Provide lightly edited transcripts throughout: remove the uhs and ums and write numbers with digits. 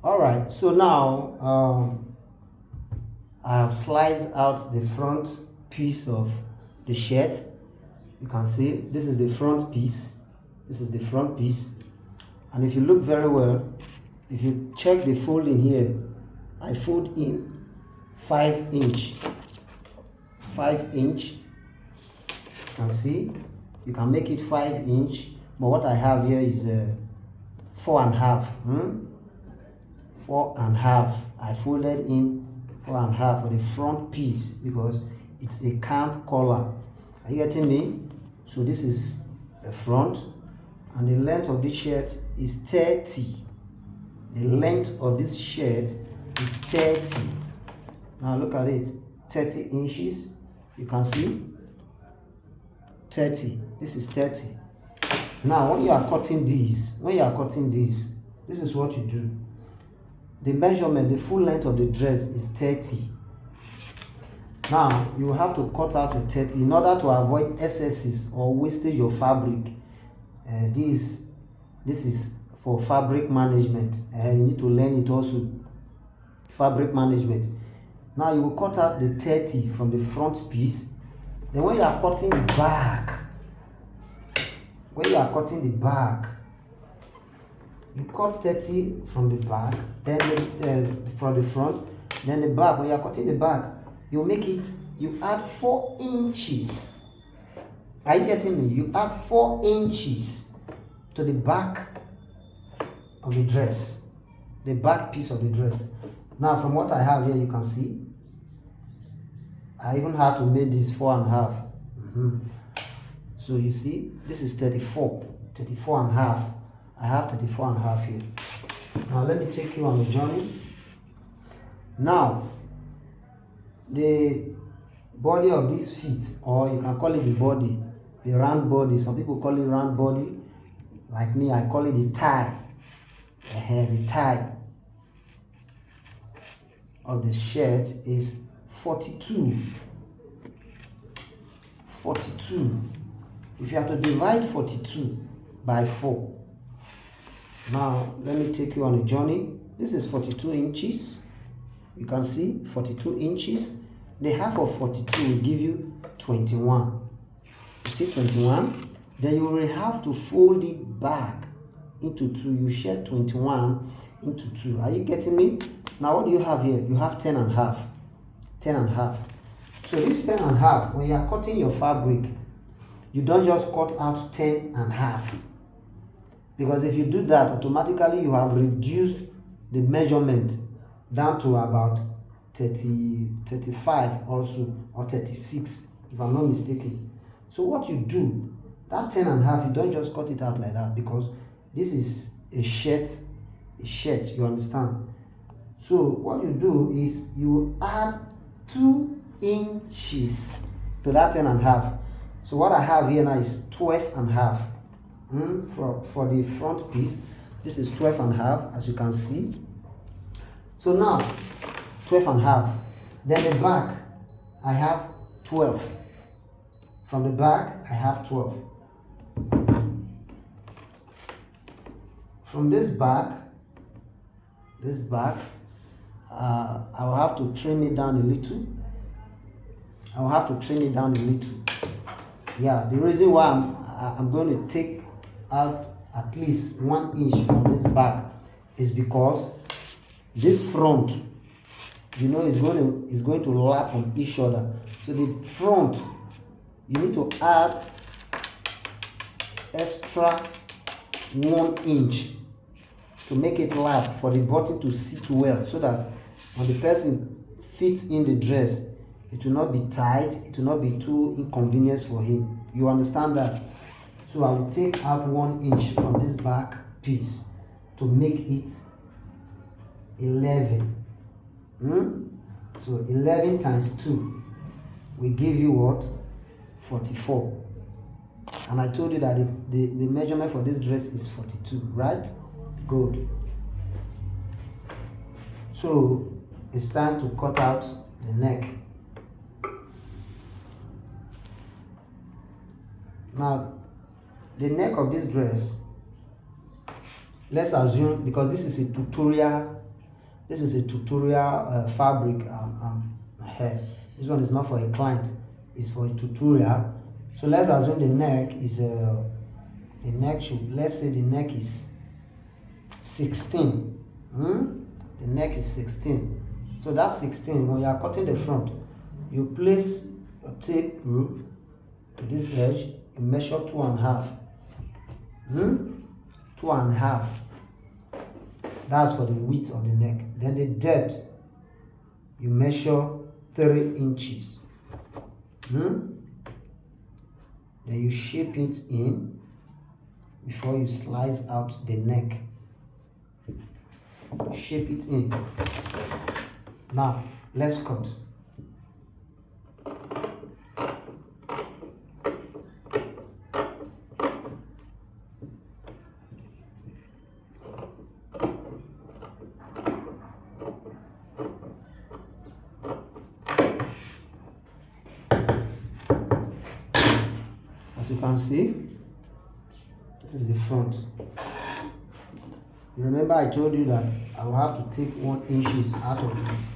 All right, so now I have sliced out the front piece of the shirt. You can see this is the front piece. This is the front piece. And if you look very well, if you check the folding here, I fold in 5 inch. 5 inch. You can see, you can make it 5 inch, but what I have here is 4.5. 4.5. I folded in 4.5 for the front piece because it's a camp collar. Are you getting me? So this is the front, and the length of this shirt is 30. The length of this shirt is 30. Now look at it, 30 inches. You can see 30. This is 30. Now when you are cutting this, this is what you do. The measurement, the full length of the dress is 30. Now you have to cut out to 30 in order to avoid excesses or wastage of fabric. This is for fabric management. You need to learn it also. Fabric management. Now you will cut out the 30 from the front piece. Then when you are cutting the back, you cut 30 from the back, then from the front, then the back. When you are cutting the back, you add 4 inches. Are you getting me? You add 4 inches to the back of the dress, the back piece of the dress. Now from what I have here, you can see I even had to make this 4.5. So you see, this is 34.5. I have 34.5 here. Now let me take you on a journey. Now the body of this feet, or you can call it the body, the round body. Some people call it round body. Like me, I call it the thigh. The thigh of the shirt is 42. If you have to divide 42 by 4. Now let me take you on a journey. This is 42 inches. You can see 42 inches. The half of 42 will give you 21. You see 21? Then you will have to fold it back into 2. You share 21 into 2. Are you getting me? Now what do you have here? You have 10.5. 10.5. So this 10.5, when you are cutting your fabric, you don't just cut out 10.5. Because if you do that, automatically you have reduced the measurement down to about 35 also, or 36, if I'm not mistaken. So what you do, that 10.5, you don't just cut it out like that, because this is a shirt, you understand? So what you do is you add 2 inches to that 10.5. So what I have here now is 12.5. For the front piece, this is 12.5, as you can see. So now 12.5. Then the back, I have 12. From the back, I have 12. From this back, I will have to trim it down a little. Yeah, the reason why I'm going to take out at least 1 inch from this back is because this front, you know, is going to lap on each other. So the front, you need to add extra 1 inch to make it lap for the button to sit well, so that when the person fits in the dress, it will not be tight, it will not be too inconvenient for him. You understand that? So I will take out 1 inch from this back piece to make it 11. So 11 times 2 will give you what? 44. And I told you that the measurement for this dress is 42, right? Good. So it's time to cut out the neck. Now, the neck of this dress, let's assume, because this is a tutorial This is a tutorial fabric hair. This one is not for a client, it's for a tutorial. So let's assume the neck is the neck should, let's say the neck is 16. The neck is 16. So that's 16. When you are cutting the front, you place a tape rule to this edge, you measure 2.5. 2.5. That's for the width of the neck. Then the depth, you measure 3 inches. Then you shape it in before you slice out the neck. Shape it in. Now let's cut. As you can see, this is the front. You remember I told you that I will have to take 1 inch out of this.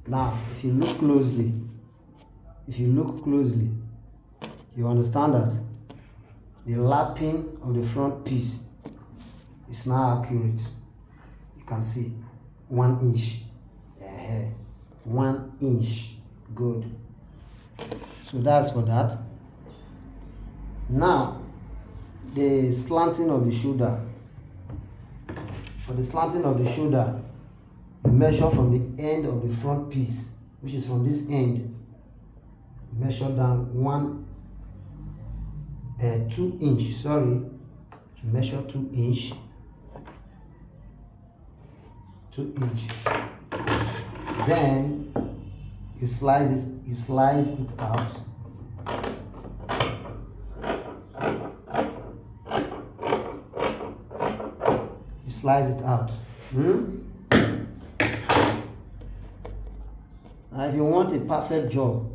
Now, if you look closely, you understand that the lapping of the front piece is now accurate. You can see 1 inch. 1 inch. Good. So that's for that. Now, the slanting of the shoulder. For the slanting of the shoulder, you measure from the end of the front piece, which is from this end. Measure down 2 inch. Sorry, measure 2 inch. 2 inch. Then you slice it. You slice it out. You slice it out. Now, if you want a perfect job,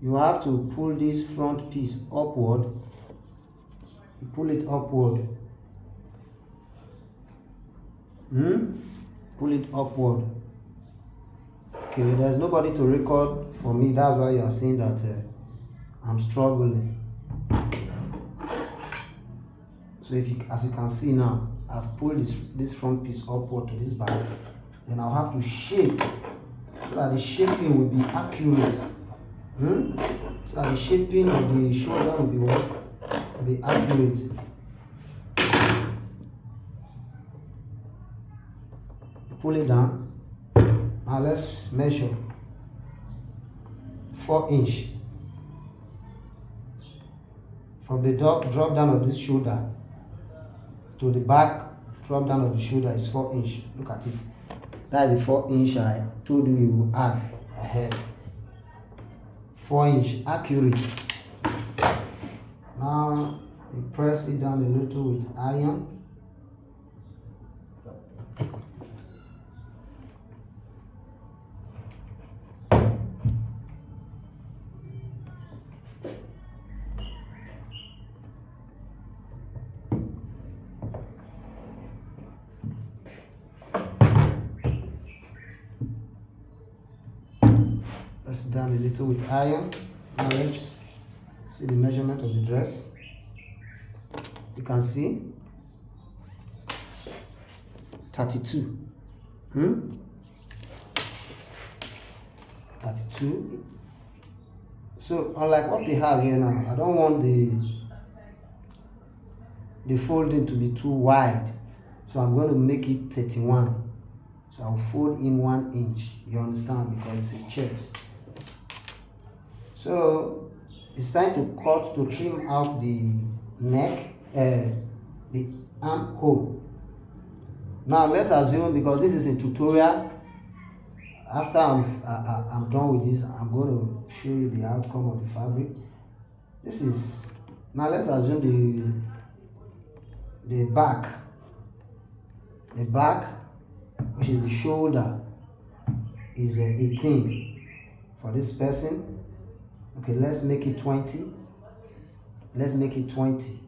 you have to pull this front piece upward. You pull it upward. Pull it upward. Okay, there's nobody to record for me. That's why you are seeing that I'm struggling. So if you, as you can see now, I've pulled this front piece upward to this back. Then I'll have to shape so that the shaping will be accurate. So that the shaping of the shoulder will be what? Will be accurate. You pull it down. Now let's measure 4 inch. From the drop down of this shoulder to the back drop down of the shoulder is 4 inch. Look at it. That is the 4 inch I told you will add ahead. 4 inch accurate. Now you press it down a little with iron. Press it down a little with iron. Now let's see the measurement of the dress. You can see 32. 32. So unlike what we have here now, I don't want the folding to be too wide. So I'm going to make it 31. So I'll fold in 1 inch. You understand? Because it's a chest. So it's time to cut, to trim out the neck, the armhole. Now let's assume, because this is a tutorial, After I'm done with this, I'm going to show you the outcome of the fabric. This is, now let's assume the back, which is the shoulder, is 18 for this person. Okay, let's make it 20. Let's make it 20.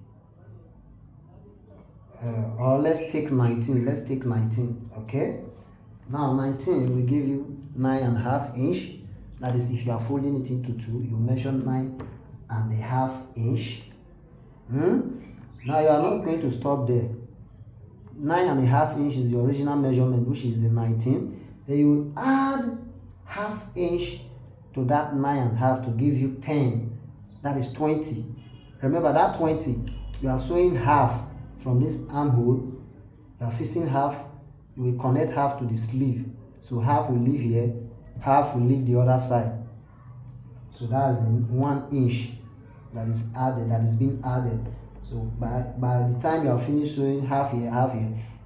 Or let's take 19. Let's take 19. Okay. Now 19 will give you 9.5 inch. That is, if you are folding it into two, you measure 9.5 inch. Now you are not going to stop there. 9.5 inch is the original measurement, which is the 19. Then you add half inch to that 9.5 to give you 10. That is 20. Remember that 20, you are sewing half from this armhole. You are fixing half. You will connect half to the sleeve. So half will leave here, half will leave the other side. So that's the 1 inch that is added, that is being added. So by the time you are finished sewing half here,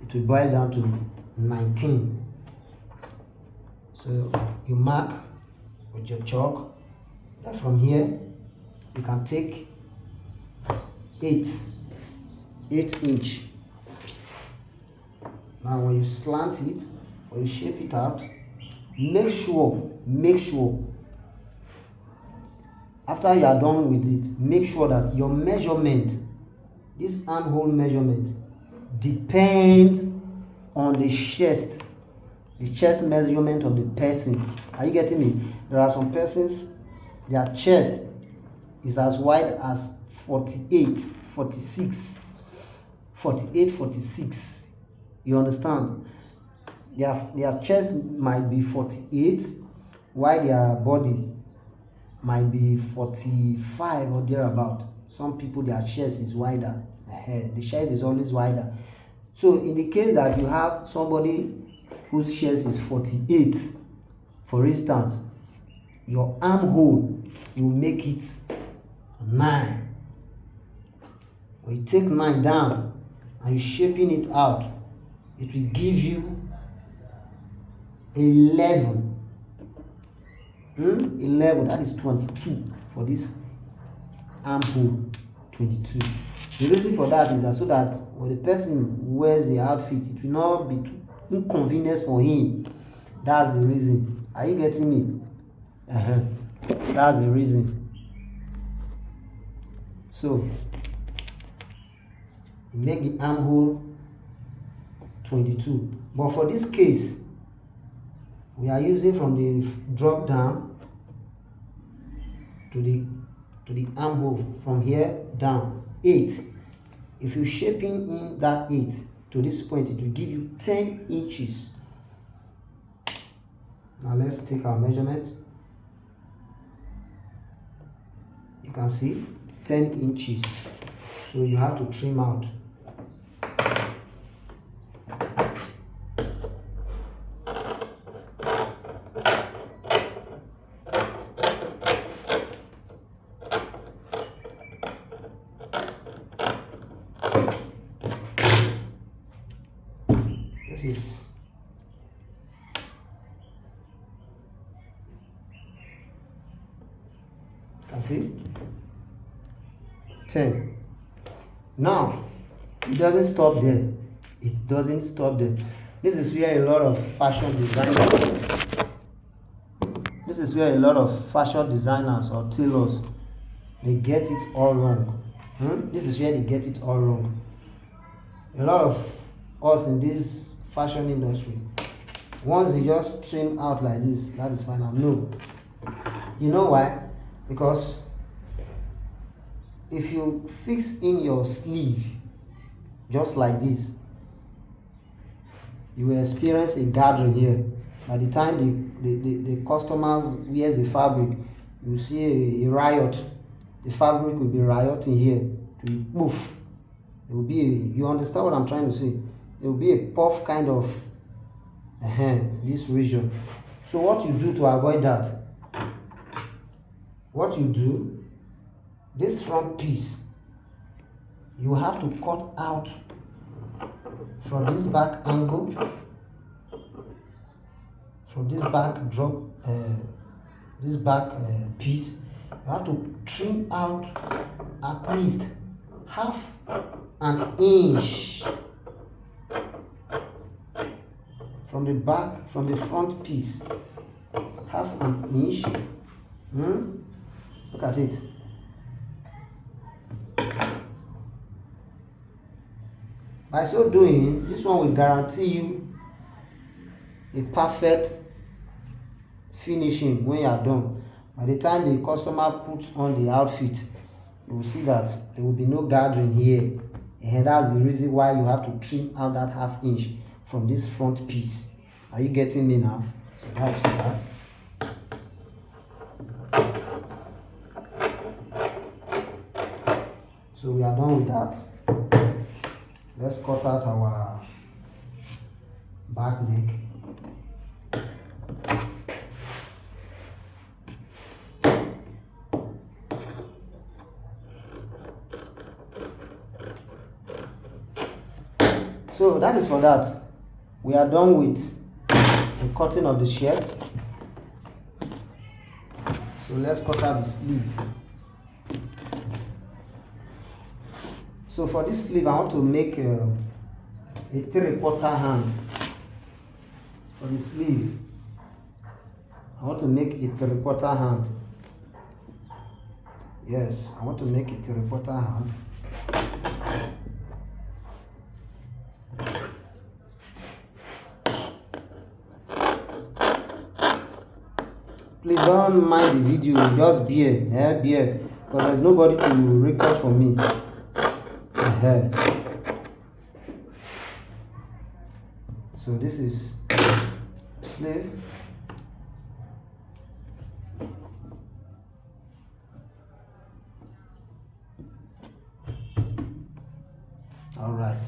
it will boil down to 19. So you mark with your chalk that from here you can take 8 inch. Now when you slant it or you shape it out, make sure after you are done with it, make sure that your measurement, this armhole measurement, depends on the chest measurement of the person. Are you getting me? There are some persons, their chest is as wide as 48, 46. You understand? Their chest might be 48, while their body might be 45 or thereabout. Some people, their chest is wider. The chest is always wider. So in the case that you have somebody whose chest is 48, for instance, your armhole, you make it 9. When you take 9 down and you're shaping it out, it will give you 11. 11, that is 22 for this armhole. 22. The reason for that is that so that when the person wears the outfit, it will not be too inconvenience for him. That's the reason. Are you getting me? That's the reason. So you make the armhole 22. But for this case, we are using from the drop down to the armhole, from here down 8. If you're shaping in that 8 to this point, it will give you 10 inches. Now let's take our measurement. You can see 10 inches. So you have to trim out. This is you can see 10. Now it doesn't stop there. This is where a lot of fashion designers or tailors, they get it all wrong. This is where they get it all wrong. A lot of us in this fashion industry, once they just trim out like this, that is fine. No, you know why? Because if you fix in your sleeve just like this, you will experience a gathering here. By the time the customers wears the fabric, you will see a riot. The fabric will be rioting here. It will poof. It will be you understand what I'm trying to say? It will be a puff kind of this region. So what you do to avoid that? What you do, this front piece, you have to cut out from this back angle, from this back drop, this back piece, you have to trim out at least half an inch from the back, from the front piece, half an inch. Look at it. By so doing, this one will guarantee you a perfect finishing when you are done. By the time the customer puts on the outfit, you will see that there will be no gathering here, and that's the reason why you have to trim out that half inch from this front piece. Are you getting me now? So that's for that. So we are done with that. Let's cut out our back neck. So that is for that. We are done with the cutting of the shirt. So let's cut out the sleeve. So for this sleeve, I want to make a 3/4 hand. For the sleeve, I want to make a 3/4 hand. Yes, I want to make a 3/4 hand. Please don't mind the video, just bear, bear, because there's nobody to record for me. So this is sleeve. All right.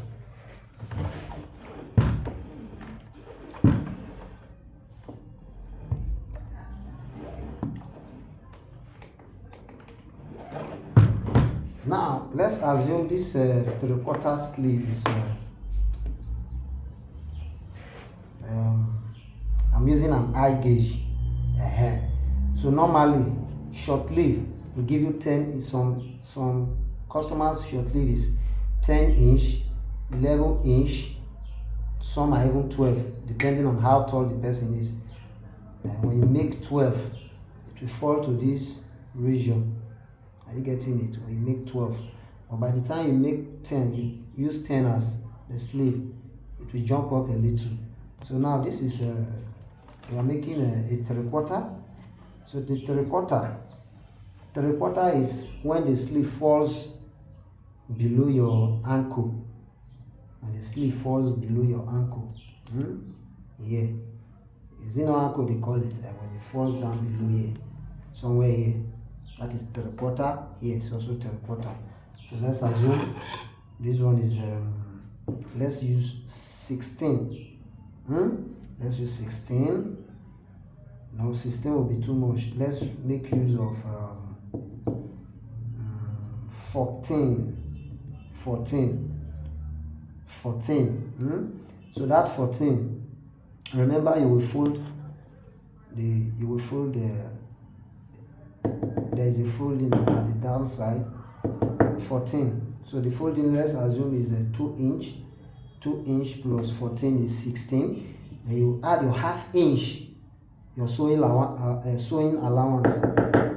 Now let's assume this 3/4 sleeve is I'm using an eye gauge. So normally short sleeve will give you 10. Some customers short sleeve is 10 inch, 11 inch, some are even 12, depending on how tall the person is. When you make 12, it will fall to this region. Are you getting it? When you make 12, but by the time you make 10, you use 10 as the sleeve, it will jump up a little. So now this is we are making a 3/4. So the 3/4 is when the sleeve falls below your ankle. And the sleeve falls below your ankle. Yeah, is it no ankle they call it? When it falls down below here, somewhere here, that is 3/4. Here it's also 3/4. So let's assume this one is let's use 16. Let's use 16. No, 16 will be too much. Let's make use of 14. So that 14, remember you will fold the there is a folding at the downside. 14. So the folding, let's assume, is a 2 inch. 2 inch plus 14 is 16. And you add your half inch, your sewing allowance.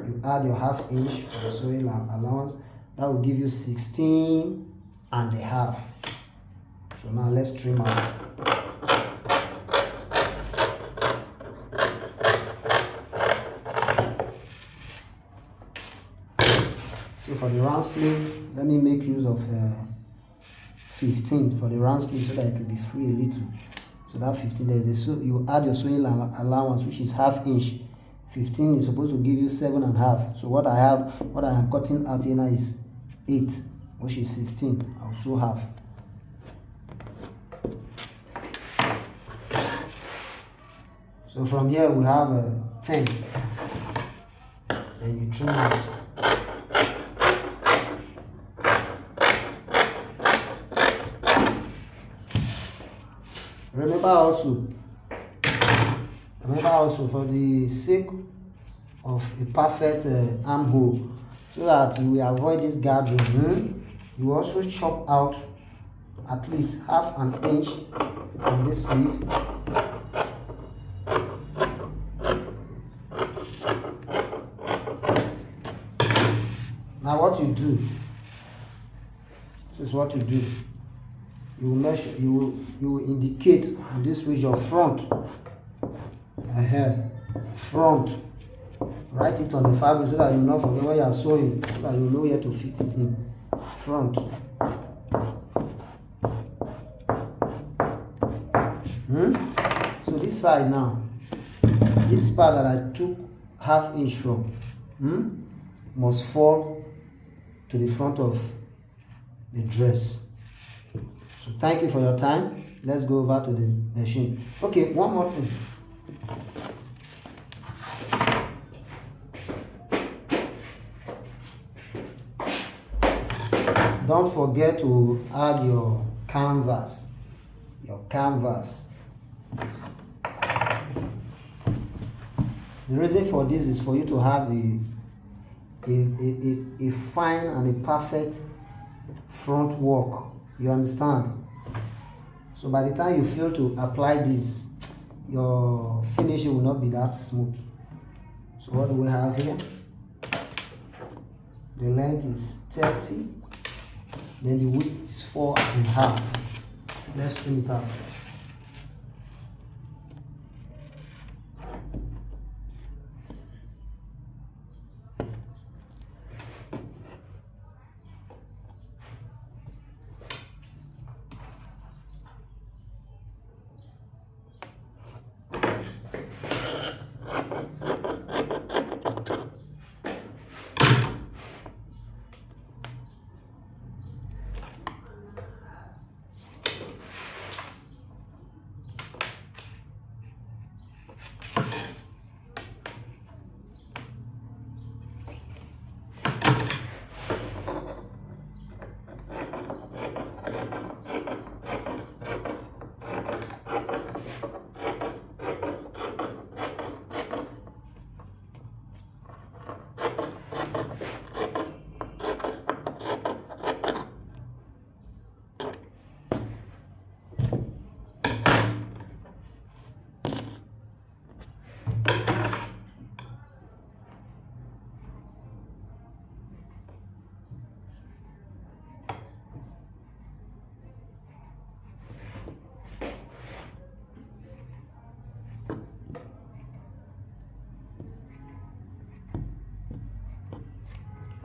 You add your half inch for the sewing allowance. That will give you 16.5. So now let's trim out. So for the round sleeve, let me make use of 15 for the round sleeve so that it will be free a little. So that 15, there is you add your sewing allowance, which is half inch. 15 is supposed to give you 7.5. So what I am cutting out here now is 8, which is 16. I'll sew half. So from here we have 10, and you trim out. Remember Remember also, for the sake of a perfect armhole, so that you will avoid this gathering, you also chop out at least half an inch from this sleeve. Now what you do, this is what you do. You will measure, you will indicate on this ridge of front. Front. Write it on the fabric so that you will not forget where you are sewing, so that you know where to fit it in. Front. So this side now, this part that I took half inch from, must fall to the front of the dress. So thank you for your time. Let's go over to the machine. Okay, one more thing. Don't forget to add your canvas. The reason for this is for you to have a fine and a perfect front work. You understand? So by the time you fail to apply this, your finishing will not be that smooth. So what do we have here? The length is 30, then the width is 4.5. Let's trim it out.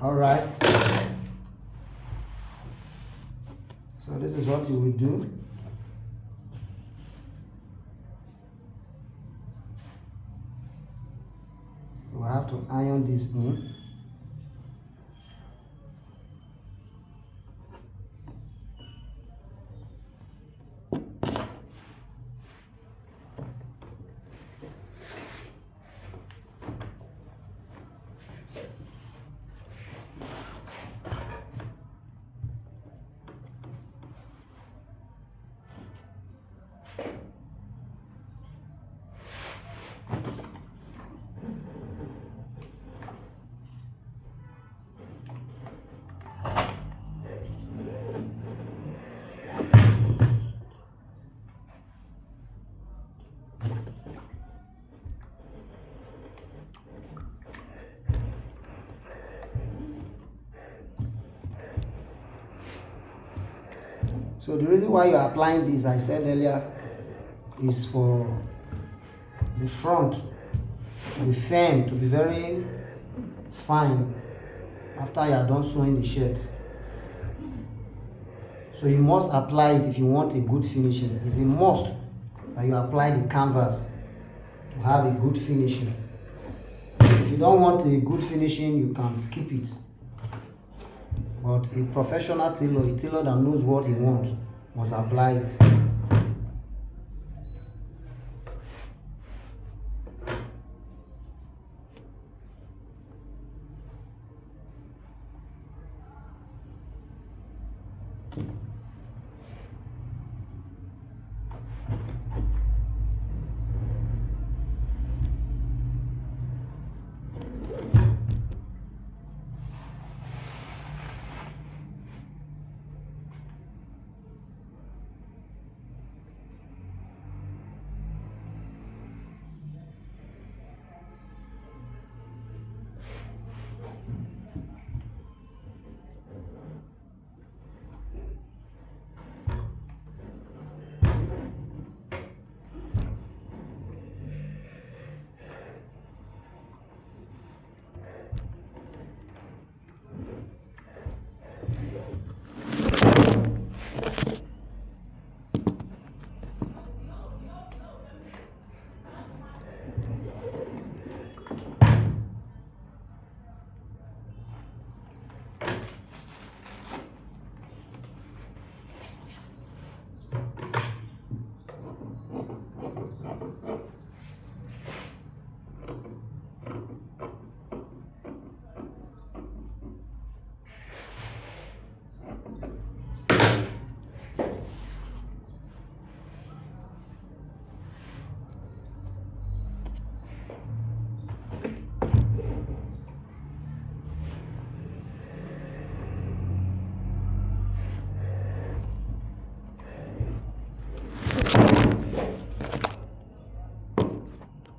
All right, so this is what you will do. You will have to iron this in. So the reason why you're applying this, I said earlier, is for the front to be firm, to be very fine after you are done sewing the shirt. So you must apply it if you want a good finishing. It's a must that you apply the canvas to have a good finishing. If you don't want a good finishing, you can skip it. But a professional tailor, a tailor that knows what he wants, must apply it.